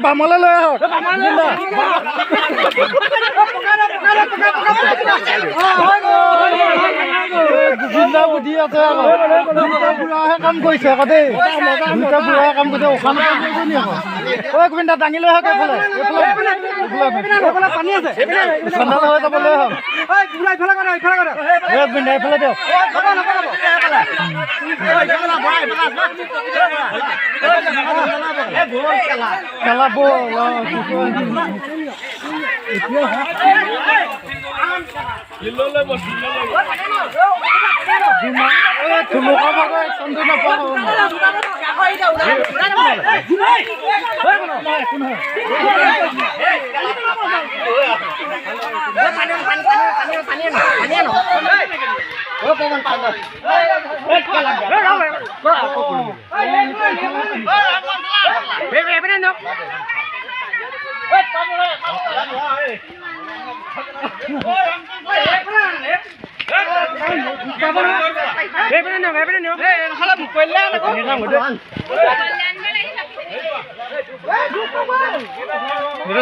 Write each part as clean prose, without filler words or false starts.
বামলে লৈ আহক গোবিন্দা বুদ্ধি আছে আকৌ দুটা বুঢ়াহে কাম কৰিছে আকৌ দেই দুটা বুঢ়াহে কাম কৰিছে ওখান ঐ গোবিন্দা দাঙি লৈ আহক এইফালে পানী আছে চন্দাল হৈ যাব লৈ আহক গোবিন্দা এইফালে দিয়ক খেলা বল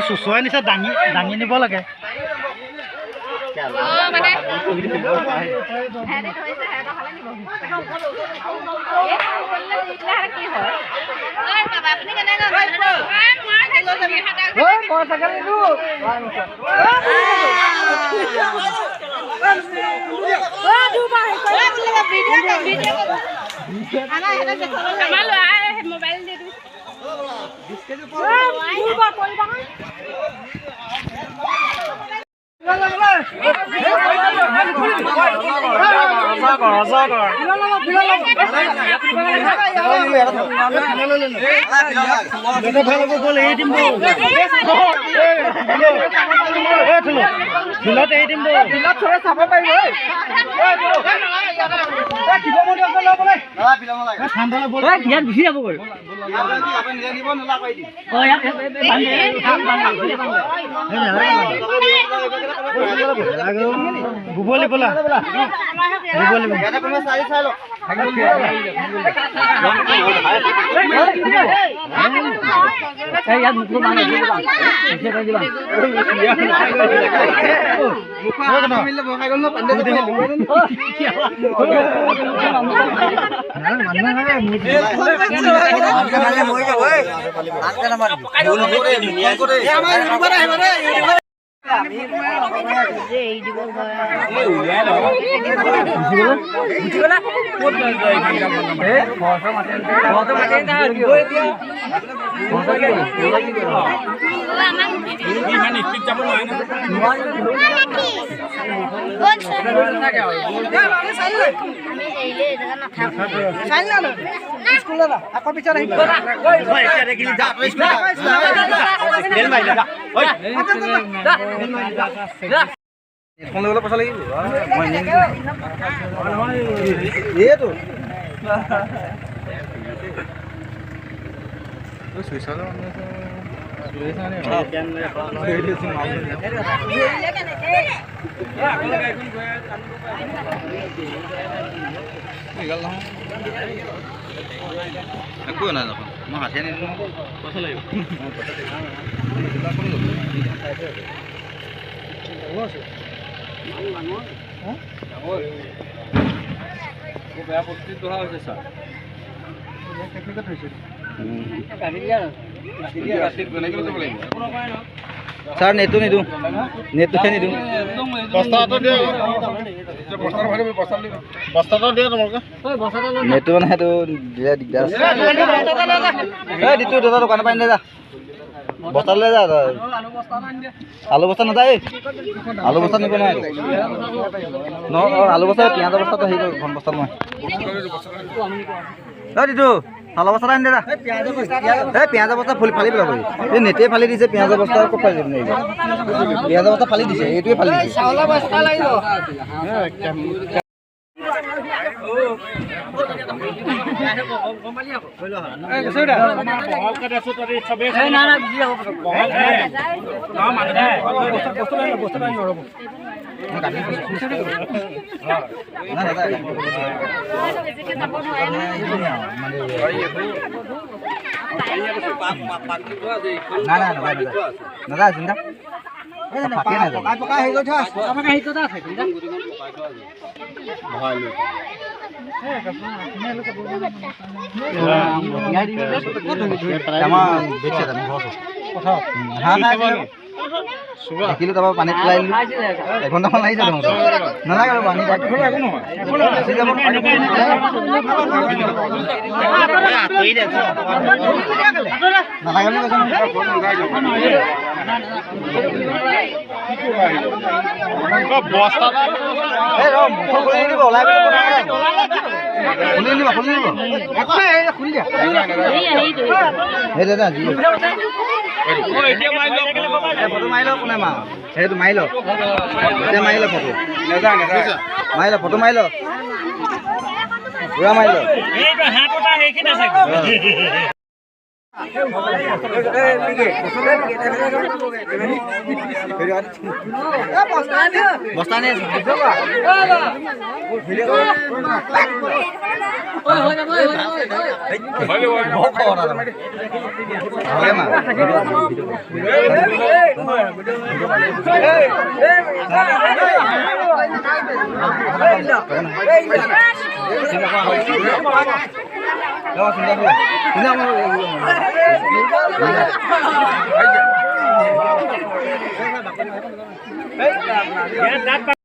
চুচুৱাই নিছে দাঙি নিব লাগে বুবলি বলা পইচা লাগিব এইটো একো নাই দেখোন মই হাতে নিদিলোঁ পইচা লাগিব বেয়া পৰিস্থিতি ধৰা হৈছে ছাৰ টেকনিকত হৈছে গাড়ী দিয়া ৰাতি বেলেগ যাব লাগিব ছাৰ নেটটো নিদিওঁ নেটটোহে নিদিওঁ বস্তাটো দিয়ে বস্তাটো দিয়ে তোমালোকে নেটটো মানে সেইটো দিলে দিগদাৰ এই দিটো দাদা দোকানৰ পৰা আনি যা বস্তা লৈ যা আলু বস্তা নাযায় আলু বস্তা নিব নোৱাৰে আলু বস্তা পিঁয়াজৰ বস্তাটো হেৰি ঘন বস্তা নহয় এই দিটো আলু বস্তা আনি দে যা এই পিঁয়াজৰ বস্তা ফালি পেলাব এই নেটেই ফালি দিছে পিঁয়াজৰ বস্তা ক'ত ফালি দিব নোৱাৰিব পিঁয়াজৰ বস্তা ফালি দিছে এইটোৱে ফালি দিছে নাদা চিন্তা দেখিলো তাৰপৰা পানীত পেলাই দিলোঁ এঘণ্টামান লাগিছে নালাগে আৰু পানী নালাগে ফটো মাৰি লওক কোনে মা সেইটো মাৰি লওক এতিয়া মাৰি লওক ফটো মাৰি লওক ফটো মাৰি লওক পুৰা মাৰি লওক বস্তা নে চিন্তা